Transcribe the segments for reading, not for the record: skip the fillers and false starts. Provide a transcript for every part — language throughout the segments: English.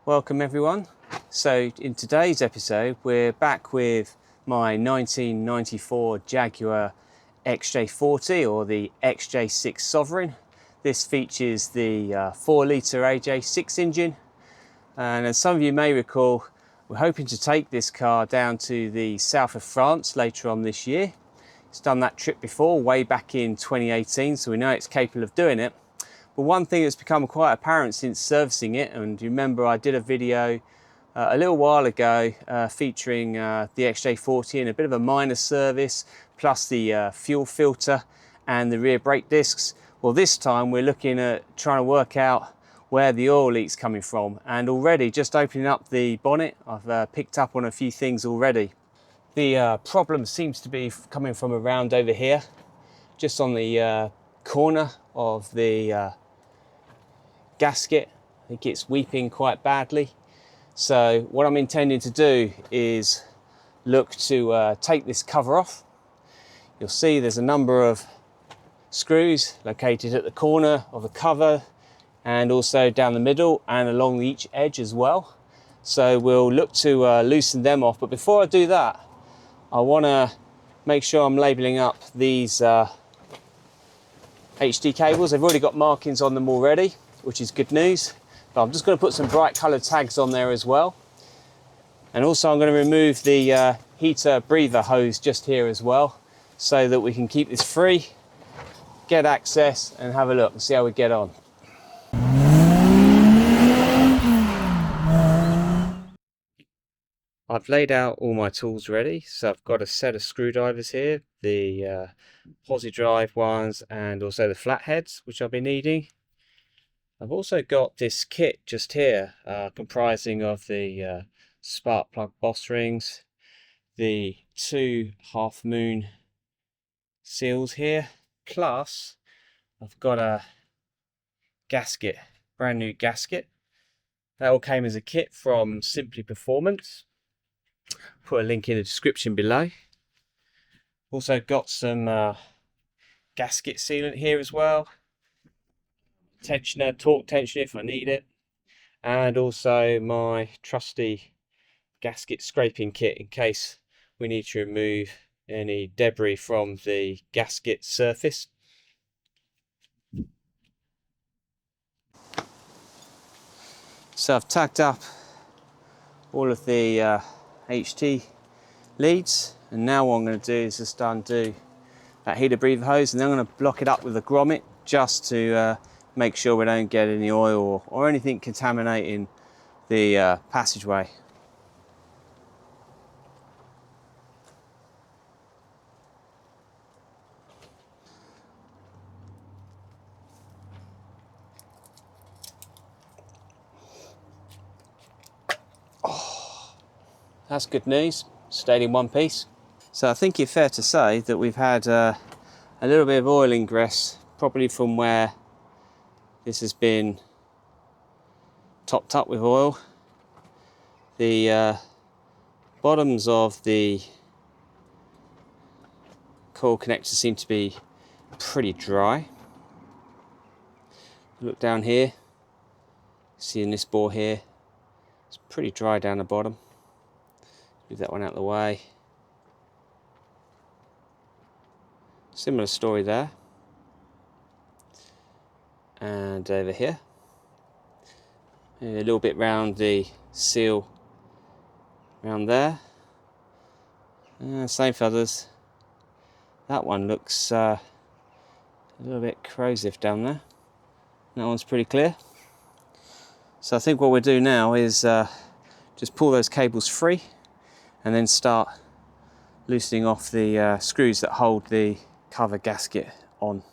Welcome everyone. So in today's episode we're back with my 1994 Jaguar XJ40 or the XJ6 Sovereign. This features the 4-litre AJ6 engine, and as some of you may recall, we're hoping to take this car down to the south of France later on this year. It's done that trip before, way back in 2018, so we know it's capable of doing it. But one thing that's become quite apparent since servicing it, and you remember I did a video a little while ago featuring the XJ40 and a bit of a minor service, plus the fuel filter and the rear brake discs. Well, this time we're looking at trying to work out where the oil leak's coming from, and already just opening up the bonnet, I've picked up on a few things already. The problem seems to be coming from around over here, just on the corner of the gasket. I think it's weeping quite badly. So what I'm intending to do is look to take this cover off. You'll see there's a number of screws located at the corner of the cover and also down the middle and along each edge as well. So we'll look to loosen them off. But before I do that, I want to make sure I'm labeling up these HT cables. They've already got markings on them already, which is good news. But I'm just going to put some bright coloured tags on there as well. And also I'm going to remove the heater breather hose just here as well, so that we can keep this free, get access and have a look and see how we get on. I've laid out all my tools ready, so I've got a set of screwdrivers here, the Posi-drive ones and also the flatheads, which I'll be needing. I've also got this kit just here, comprising of the spark plug boss rings, the 2 half-moon seals here, plus I've got a gasket, brand new gasket. That all came as a kit from Simply Performance. Put a link in the description below. Also got some gasket sealant here as well. Tensioner, torque tensioner if I need it. And also my trusty gasket scraping kit in case we need to remove any debris from the gasket surface. So I've tacked up all of the HT leads, and now what I'm going to do is just undo that heater breather hose, and then I'm going to block it up with a grommet just to make sure we don't get any oil or anything contaminating the passageway. Oh, that's good news, stayed in one piece. So I think it's fair to say that we've had a little bit of oil ingress, probably from where this has been topped up with oil. The bottoms of the coil connectors seem to be pretty dry. Look down here, see in this bore here, it's pretty dry down the bottom. Move that one out of the way. Similar story there. And over here. A little bit round the seal, around there. Same for others. That one looks a little bit corrosive down there. That one's pretty clear. So I think what we'll do now is just pull those cables free and then start loosening off the screws that hold the cover gasket on.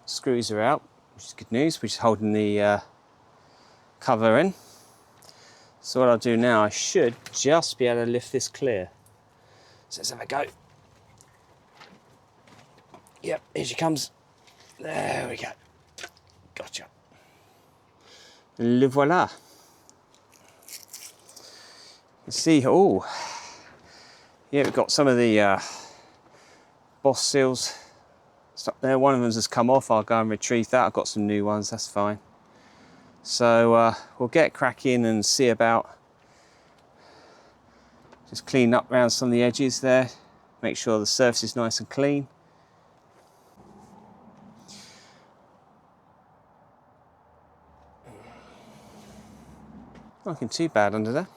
Screws are out, which is good news, which is holding the cover in. So what I'll do now, I should just be able to lift this clear. So let's have a go. Yep, here she comes. There we go. Gotcha. Le voila. You see, oh, Yeah, we've got some of the Boss seals stuck there. One of them has come off. I'll go and retrieve that. I've got some new ones, that's fine. So we'll get cracking and see about just cleaning up around some of the edges there. Make sure the surface is nice and clean. Not looking too bad under there.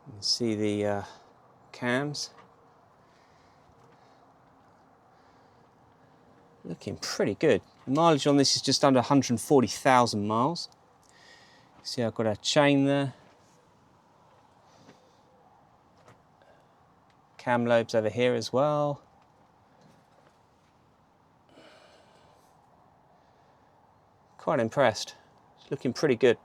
You can see the cams. Looking pretty good. The mileage on this is just under 140,000 miles. See, I've got a chain there. Cam lobes over here as well. Quite impressed. It's looking pretty good.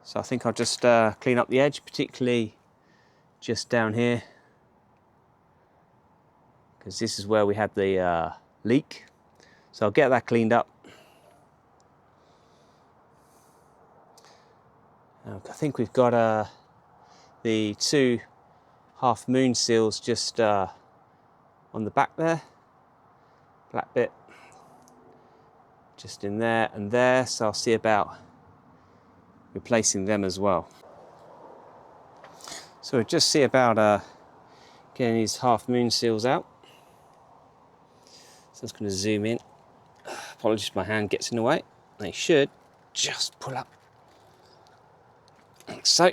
So I think I'll just clean up the edge, particularly just down here, because this is where we had the leak. So I'll get that cleaned up. I think we've got the two half moon seals just on the back there, black bit just in there and there, so I'll see about replacing them as well. So we'll just see about getting these half moon seals out. So I'm just going to zoom in. Apologies if my hand gets in the way. They should just pull up like so.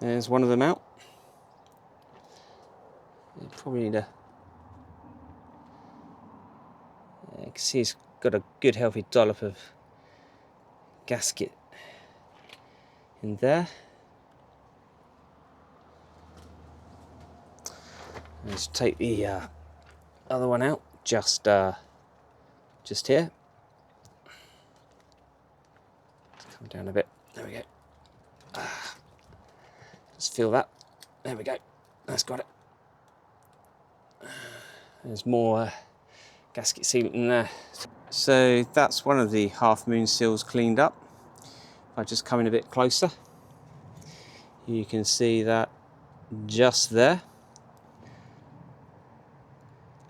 There's one of them out. You probably need you can see it's got a good healthy dollop of gasket in there. Let's take the other one out, just here. Let's come down a bit. There we go. Just feel that. There we go. That's got it. There's more gasket sealant in there. So that's one of the half moon seals cleaned up. If I just come in a bit closer, you can see that just there.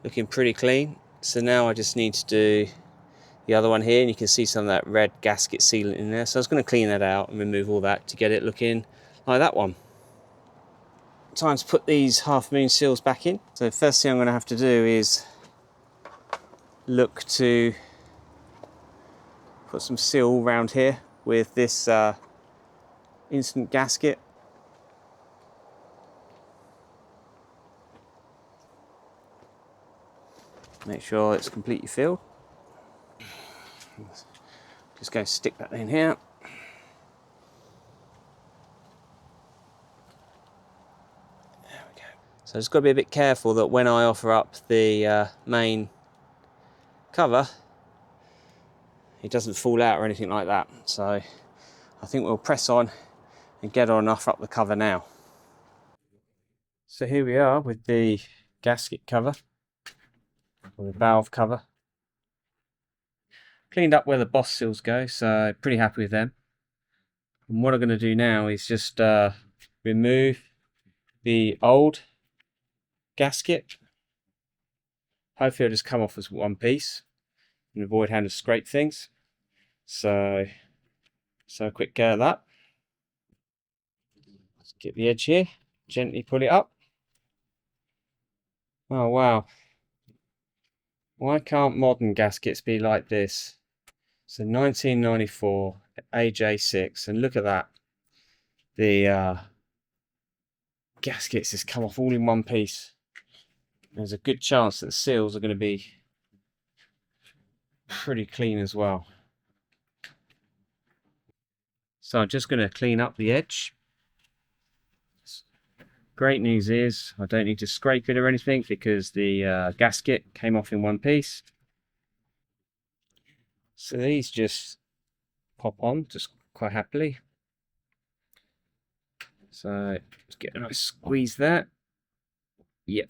Looking pretty clean. So now I just need to do the other one here, and you can see some of that red gasket sealant in there. So I was going to clean that out and remove all that to get it looking like that one. Time to put these half moon seals back in. So first thing I'm going to have to do is look to put some seal around here with this instant gasket. Make sure it's completely filled. Just go stick that in here. There we go. So I've just got to be a bit careful that when I offer up the main cover, it doesn't fall out or anything like that. So I think we'll press on and get on and offer up the cover now. So here we are with the gasket cover, or the valve cover. Cleaned up where the Boss seals go, so pretty happy with them. And what I'm going to do now is just remove the old gasket. Hopefully it'll just come off as one piece and avoid having to scrape things. So a quick go at that. Let's get the edge here, gently pull it up. Oh wow. Why can't modern gaskets be like this? So 1994 AJ6, and look at that. The gaskets just come off all in one piece. There's a good chance that the seals are going to be pretty clean as well. So I'm just going to clean up the edge. Great news is I don't need to scrape it or anything because the gasket came off in one piece. So these just pop on just quite happily. So let's get a nice squeeze there. Yep.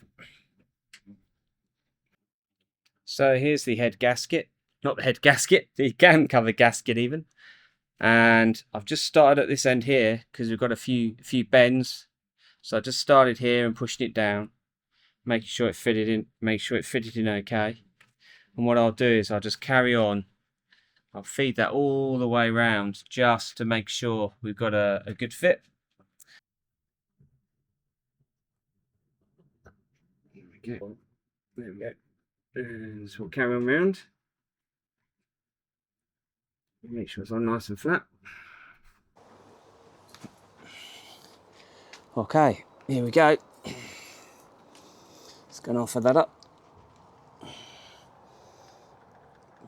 So here's the head gasket, not the head gasket, the cam cover gasket even. And I've just started at this end here because we've got a few bends. So I just started here and pushing it down, making sure it fitted in okay. And what I'll do is I'll just carry on. I'll feed that all the way around just to make sure we've got a good fit. There we go. There we go. And so we'll carry on round. Make sure it's on nice and flat. Okay, here we go. Just going to offer that up.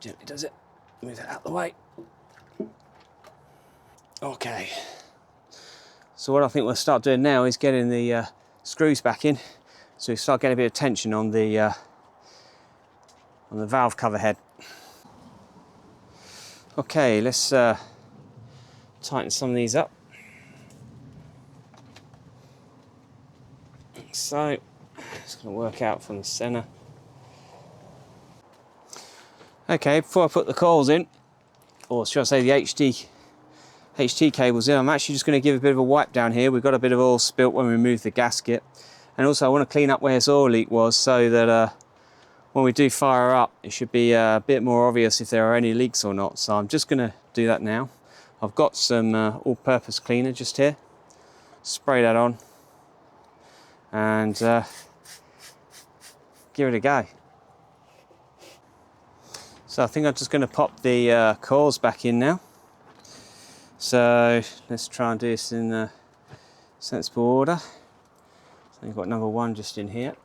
Gently does it. Move that out of the way. Okay. So what I think we'll start doing now is getting the screws back in. So we start getting a bit of tension on the valve cover head. Okay, let's tighten some of these up. So it's going to work out from the center. Okay, before I put the coils in, or should I say the HT cables in, I'm actually just going to give a bit of a wipe down here. We've got a bit of oil spilt when we removed the gasket, and also I want to clean up where this oil leak was so that when we do fire up, it should be a bit more obvious if there are any leaks or not. So I'm just going to do that now. I've got some all-purpose cleaner just here. Spray that on and give it a go. So I think I'm just going to pop the coils back in now. So let's try and do this in sensible order. So you've got number one just in here.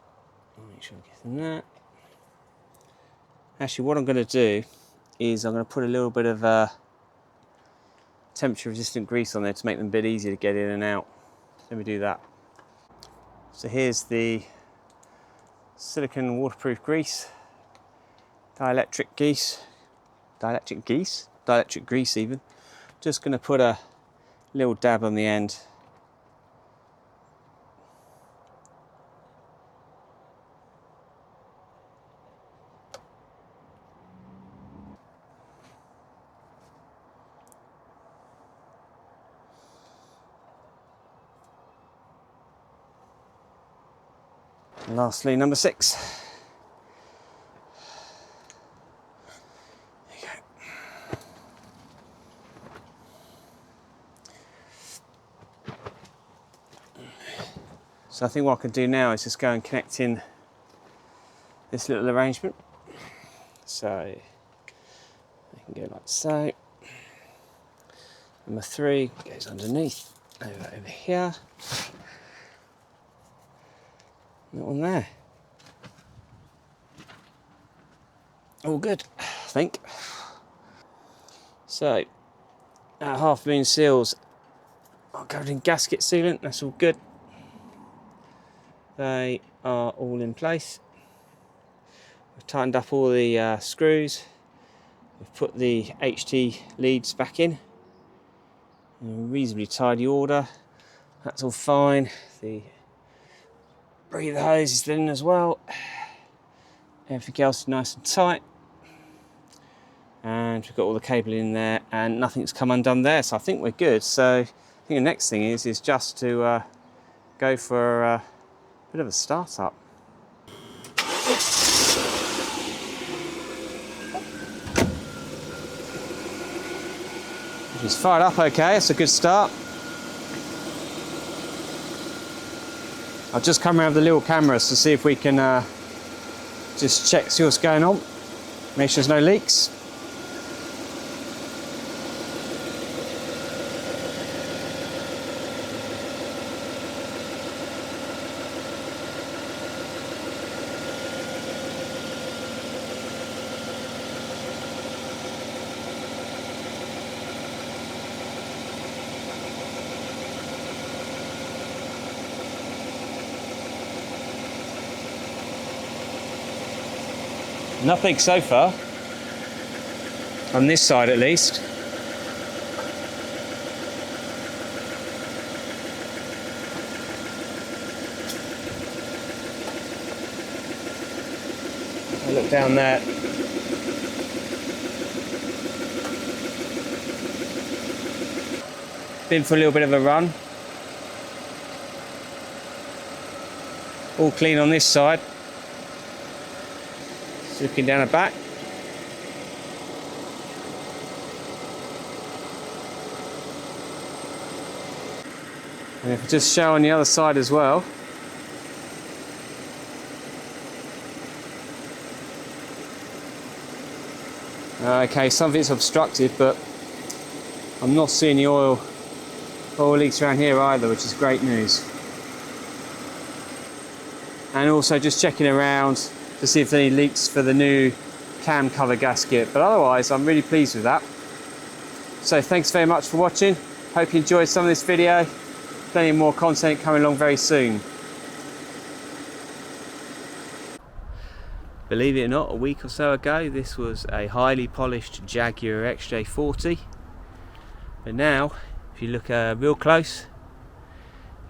Make sure I get in that. Actually, what I'm going to do is I'm going to put a little bit of temperature resistant grease on there to make them a bit easier to get in and out. Let me do that. So here's the silicone waterproof grease, dielectric grease even. Just going to put a little dab on the end. And lastly, number 6. There you go. So I think what I can do now is just go and connect in this little arrangement. So I can go like so. Number 3 goes underneath, over here. That one there. All good, I think. So, our half moon seals are covered in gasket sealant, that's all good. They are all in place. We've tightened up all the screws. We've put the HT leads back in reasonably tidy order. That's all fine. The breather hose is in as well. Everything else is nice and tight. And we've got all the cabling in there and nothing's come undone there, so I think we're good. So I think the next thing is just to go for a bit of a start-up. It's fired up okay, it's a good start. I'll just come around with the little cameras to see if we can just check, see what's going on. Make sure there's no leaks. Nothing so far, on this side at least. I look down that. Been for a little bit of a run. All clean on this side. Just looking down the back. And if I just show on the other side as well. Okay, some of it's obstructed, but I'm not seeing the oil leaks around here either, which is great news. And also just checking around to see if there are any leaks for the new cam cover gasket, but otherwise I'm really pleased with that. So thanks very much for watching. Hope you enjoyed some of this video. Plenty more content coming along very soon. Believe it or not, a week or so ago this was a highly polished Jaguar XJ40, but now if you look real close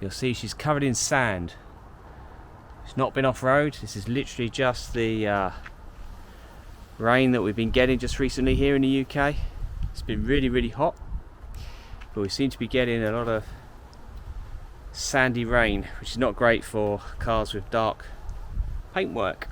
you'll see she's covered in sand. It's not been off-road, this is literally just the rain that we've been getting just recently here in the UK. It's been really hot, but we seem to be getting a lot of sandy rain, which is not great for cars with dark paintwork.